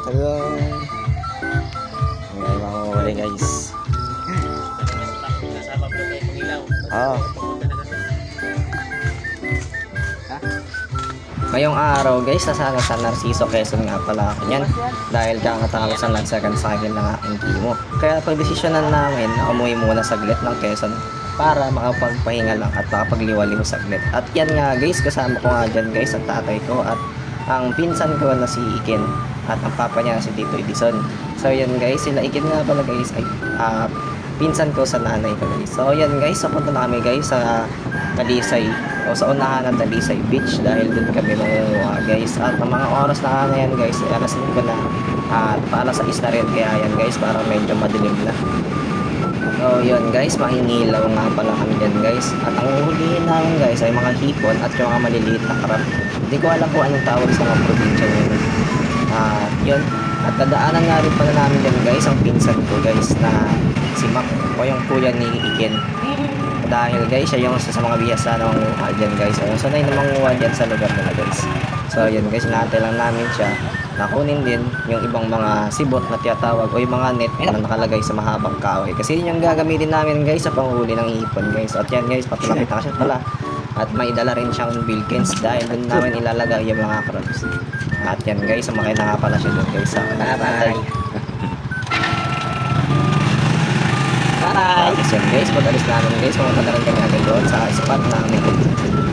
Hello. Ngayon ako huli guys. Oh. Ngayong araw guys, nasa San Narciso, Quezon nga pala ako yan. Dahil kakatapos ang nagsagan sa akin ng aking timo. Kaya pagdesisyonan namin na umuwi muna saglit ng Quezon para makapagpahinga lang at makapagliwaliw saglit. At yan nga guys, kasama ko nga dyan guys ang tatay ko at ang pinsan ko na si Iken at ang papa niya si Tito Edison. So yan guys, sila Iken nga pala guys ay pinsan ko sa nanay ko guys. So yan guys, papunta na kami guys sa Talisay o sa unahan ng Talisay Beach dahil dun kami mangunguha guys. At ang mga oras na ngayon guys ay alas 5 na at paalas 6 na rin, kaya yan guys para medyo madilim na. So yun guys, mahingilaw nga pala kami dyan guys. At ang uhulihin namin guys ay mga hipon at yung mga maliliit na crab. Hindi ko alam kung anong tawag sa mga probinsya yun. Yun. At nadaanan nga rin pala namin dyan guys ang pinsan ko guys na si Mac o yung kuya ni Iken. Dahil guys siya yung sa mga bihasa na manguha dyan guys. Ayun, sanay na manguha dyan sa lugar nila guys. So yun guys, naantay lang namin siya. Nakunin din yung ibang mga sibot na tiyatawag o yung mga net na nakalagay sa mahabang kahoy. Kasi yun yung gagamitin namin guys sa panghuli ng hipon guys. At yan guys, patulapit na siya pala. At may dala rin siyang bilkins dahil dun namin ilalagay yung mga crabs. At yan guys, sumakay na nga pala siya dun guys. Bye-bye! Bye! Tapos yan guys, pag-alis namin guys, pumunta na rin kami agad doon sa spot namin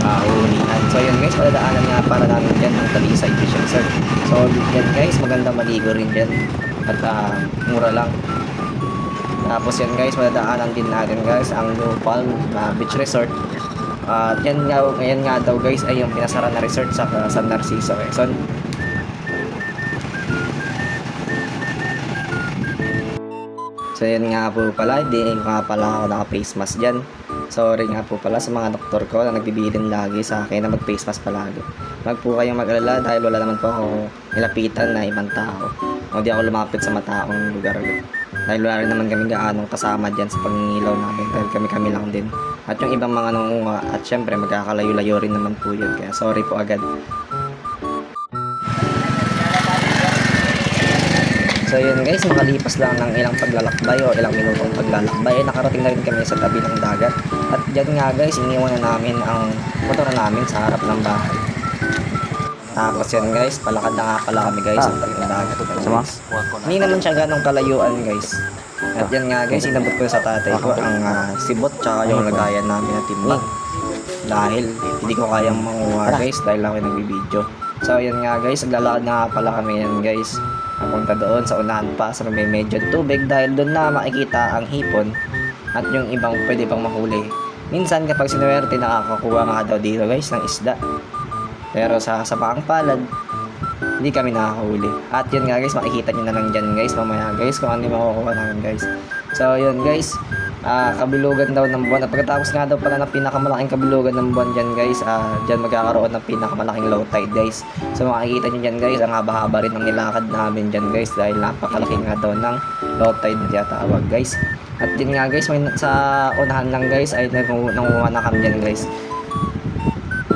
ulihan. So yun guys, paladaanan nga para namin dyan ang Talisay Beach Resort. So yan guys, maganda maligo rin dyan at mura lang. Tapos yan guys, paladaanan din natin guys ang New Palm Beach Resort. At yan nga daw guys ay yung pinasara na resort sa San Narciso, Quezon. So yan nga po pala, hindi nga pala ako naka-face mask dyan. Sorry nga po pala sa mga doktor ko na nagbibilin lagi sa akin na mag-face mask palagi. Wag po kayong mag-alala dahil wala naman po ako nilapitan na ibang tao. O di ako lumapit sa mataong lugar. Dahil wala rin naman kami gaanong kasama dyan sa pangingilaw namin dahil kami lang din. At yung ibang mga nangunga at syempre magkakalayo-layo rin naman po yun. Kaya sorry po agad. So yun guys, makalipas lang ng ilang paglalakbay o ilang minutong paglalakbay, nakarating na rin kami sa tabi ng dagat. At dyan nga guys, iniwan na namin ang motor namin sa harap ng bahay. Tapos yun guys, palakad na nga pala kami guys sa tabi ng dagat. Hindi naman siya ganong kalayuan guys. At yan nga guys, inabot ko sa tatay ko ang sibot tsaka yung lagayan namin na timbang. Dahil hindi ko kayang manguha guys dahil ako nagbibideo. So yan nga guys, naglalakad na nga pala kami yan guys. Napunta doon sa unahan pa sa may medyo tubig dahil doon na makikita ang hipon at yung ibang pwede pang mahuli. Minsan kapag sinuwerte nakakakuha nga daw dito guys ng isda. Pero sa paang palad, hindi kami nakakahuli. At yun nga guys, makikita nyo na lang dyan guys mamaya guys kung ano yung makukuha namin guys. So yun guys, kabilugan daw ng buwan. At pagkatapos nga daw pala ng pinakamalaking kabilugan ng buwan dyan guys, dyan magkakaroon ng pinakamalaking low tide guys. So makikita nyo dyan guys, ang haba-haba rin ng nilakad namin dyan guys dahil napakalaki nga daw ng low tide na tinatawag guys. At din nga guys, may sa unahan lang guys ay nanguha na kami dyan guys.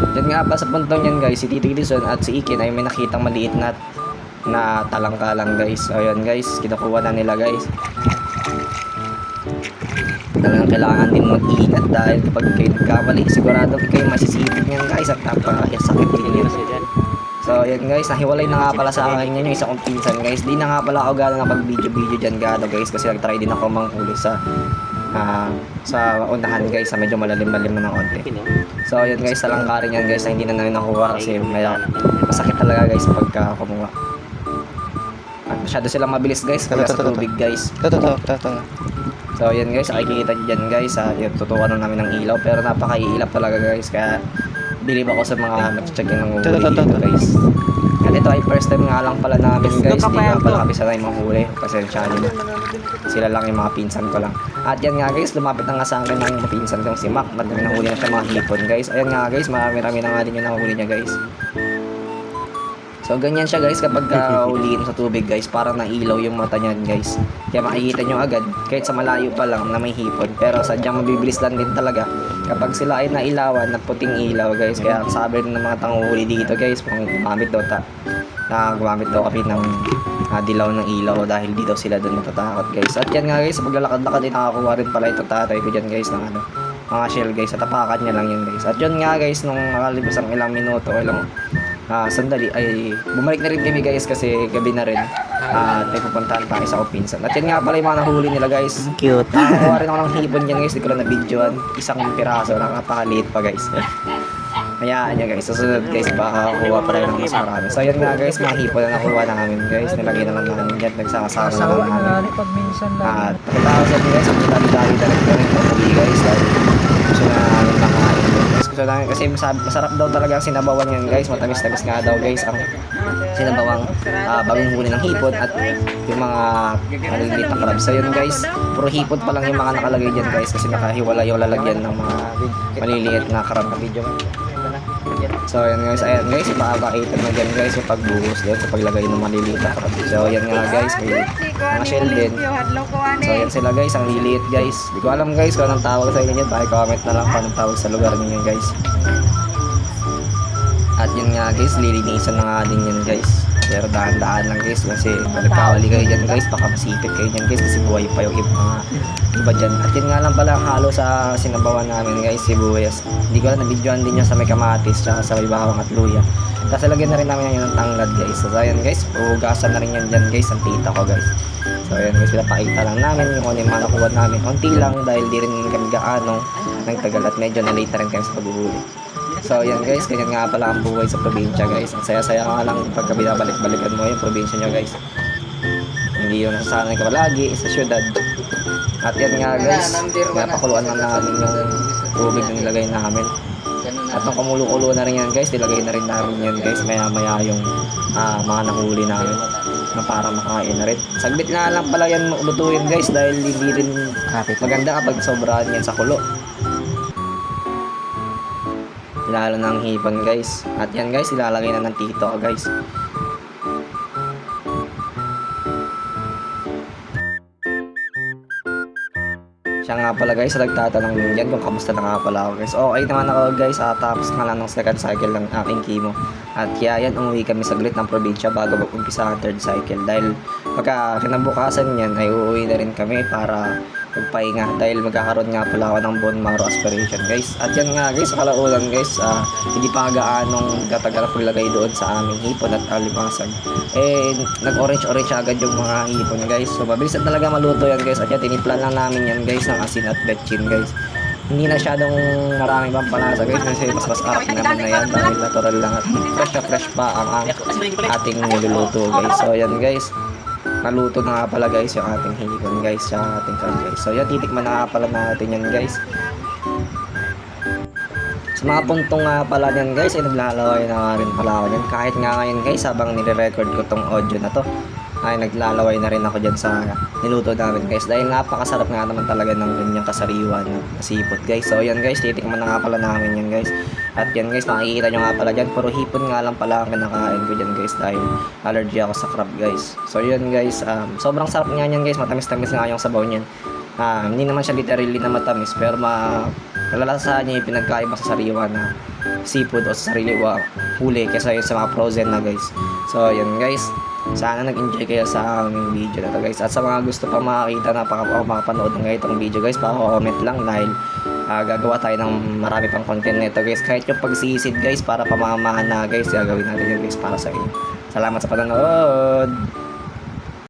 Dyan nga pa sa puntong yan guys, si Tito Edison at si Iken ay may nakitang maliit na talangkalang guys. So yun guys, kinukuha na nila guys. Talagang kailangan din mag-iingat dahil kapag kayo nagkamali, sigurado kayo masisipit niyan guys at napakasakit din yun. So yun guys, nahiwalay na nga pala sa akin yun yung isa kong pinsan guys. Di na nga pala ako gano'n nakapag-video dyan gano'n guys kasi nag-try din ako manghuli sa unahan guys sa medyo malalim-lalim na ng onte. So yun guys, talangkarin yan guys na hindi na namin nakuha kasi may masakit talaga guys pagka kumuha. At masyado silang mabilis guys kaya sa tubig guys. So yan guys, nakikita nyo dyan guys, tutukan na namin ng ilaw pero napaka-iilap talaga guys kaya bilib ako sa mga nag-check ng huli dito guys. At ito ay first time nga lang pala namin guys, di nga pala kami sanay manghuli, pasensya nyo na. Sila lang yung mga pinsan ko lang. At yan nga guys, lumapit na nga sa akin ng pinsan kong si Mac, madami nahuli na siya mga hipon guys. Ayan nga guys, marami na nga din yung nahuli niya guys. So ganyan siya guys kapag huliin sa tubig guys, para nailaw yung mata niyan guys. Kaya makikita nyo agad kahit sa malayo pa lang na may hipon. Pero sadyang mabibilis lang din talaga kapag sila ay nailawan ng puting ilaw guys. Kaya sabi ng mga tanguhuli dito guys, kung gumamit daw kami ng dilaw ng ilaw dahil di daw sila doon matatakot guys. At yan nga guys, sa paglalakad-lakad ay nakakuha rin pala ito tatay ko dyan guys ng mga shell guys. At tapakan niya lang yun guys. At yun nga guys, nung nakalibas ang ilang minuto o ilang sandali ay bumalik na rin kami guys kasi gabi na rin. At may pupuntahan pa sa pinsan. At yan nga pala yung mga nahuli nila guys. Cute. Nakakuha rin ako ng hipon dyan guys, di ko lang na-videoan. Isang piraso, nakapakaliit pa guys. Hayaan nyo guys, susunod guys, baka kuha pa rin ng mas marami. So yan nga guys, mga hipon na nakuha na namin guys. Nilagay na lang namin dyan, nagsakasama na lang namin. Pag minsan At pakita ko sa inyo guys, ang dami-dami talaga kami pag-uwi guys. Dahil gusto na namin makain guys. Gusto namin kasi masarap daw talaga ang sinabawan yan guys. Matamis-tamis nga daw guys ang sinabawang bagong huli ng hipon at yung mga maliliit na crabs. So yun guys, puro hipon pa lang yung mga nakalagay dyan guys kasi nakahiwala yung lalagyan ng mga maliliit na crab na video. So ayan guys, ipapakita na dyan guys yung pagbuhos din sa paglagay ng maliliit na crab. So ayan nga guys, may mga shell din. So ayan sila guys, ang liliit guys. Di ko alam guys kung anong tawag sa inyo dyan, comment na lang kung anong tawag sa lugar ninyo guys. At yun nga guys, lilinisan na nga din yun guys. Pero dahan-dahan lang guys kasi pag nagkawali kayo dyan guys, baka masipit kayo dyan guys kasi buhay pa yung iba dyan. At yun nga lang pala ang halo sa sinabawan namin guys, sibuyas. Hindi ko lang na-videoan din yun sa may kamatis tsaka sa may bawang at luya. Tapos lagyan na rin namin yan ng tanglad guys. So ayan guys, puhugasan na rin yan dyan guys, ang tita ko guys. So ayan guys, pinapakita lang namin yung kung ano yung mga nakuha namin. Konti lang dahil di rin kami gaano nagtagal at medyo na-late na rin kami sa paghuhuli. So yan guys, ganyan nga pala ang buhay sa probinsya guys. Ang saya-saya nga lang pagka binabalik-balikan mo yung probinsya nyo guys. Hindi yun nasasanay ka palagi sa syudad. At yan nga guys, napakuluan lang namin yung tubig na nilagay namin. At nung kumulo-kulo na rin yan guys, nilagay na rin namin yan guys maya-maya yung mga nahuli namin na para makain na rin. Saglit na lang pala yan lutuin guys dahil hindi rin maganda kapag sobrahan yan sa kulo. Lalo ng hipon guys. At yan guys, ilalagay na ng tito ko guys. Siya nga pala guys, nagtatanong din dyan kung kamusta na nga pala ako guys. Okay naman ako guys, tapos nga lang ng second cycle ng aking chemo. At kaya yan, umuwi kami saglit ng probinsya bago mag-umpisa ang third cycle. Dahil pagka kinabukasan yan, ay uuwi na rin kami para magpahinga dahil magkakaroon nga pala ako ng bone marrow aspiration guys. At yan nga guys, sa kalaunan guys, hindi pa gaanong gatagal paglagay doon sa aming hipon at alimasag. Nag-orange agad yung mga hipon guys. So mabilis na talaga maluto yan guys. At yan, tinimplan lang namin yan guys ng asin at betchin guys. Hindi na masyadong maraming pampalasa guys kasi mas arap naman na yan dahil natural lang at fresh pa ang ating niluluto guys. So yan guys, naluto na nga pala guys yung ating hipon guys sa ating crab guys. So yan, titikman na nga pala natin yan guys. Sa mga puntong nga pala yan guys ay naglalaway na rin pala ako dyan. Kahit nga ngayon guys habang nire-record ko tong audio na to ay naglalaway na rin ako dyan sa niluto namin guys. Dahil napakasarap nga naman talaga ng ganyang kasariwan na sipot guys. So yan guys, titikman na nga pala namin yan guys. At yan guys, makikita nyo nga pala dyan, puro hipon nga lang pala ang kinakain ko dyan guys dahil allergy ako sa crab guys. So yun guys, sobrang sarap nga yan guys, matamis-tamis nga yung sabaw niyan. Hindi naman siya literally na matamis pero malalasahan niya yung pinagkaiba sa sariwa na seafood o sa sariwa huli kaysa yun sa mga frozen na guys. So yun guys, sana nag-enjoy kayo sa aming video na to guys. At sa mga gusto pa makakita na makapanood ng itong video guys, pa-comment lang dahil gagawa tayo ng marami pang content nito guys. Kahit yung pagsisid guys para pamamahan na guys, gagawin natin yun guys para sa inyo. Salamat sa panonood!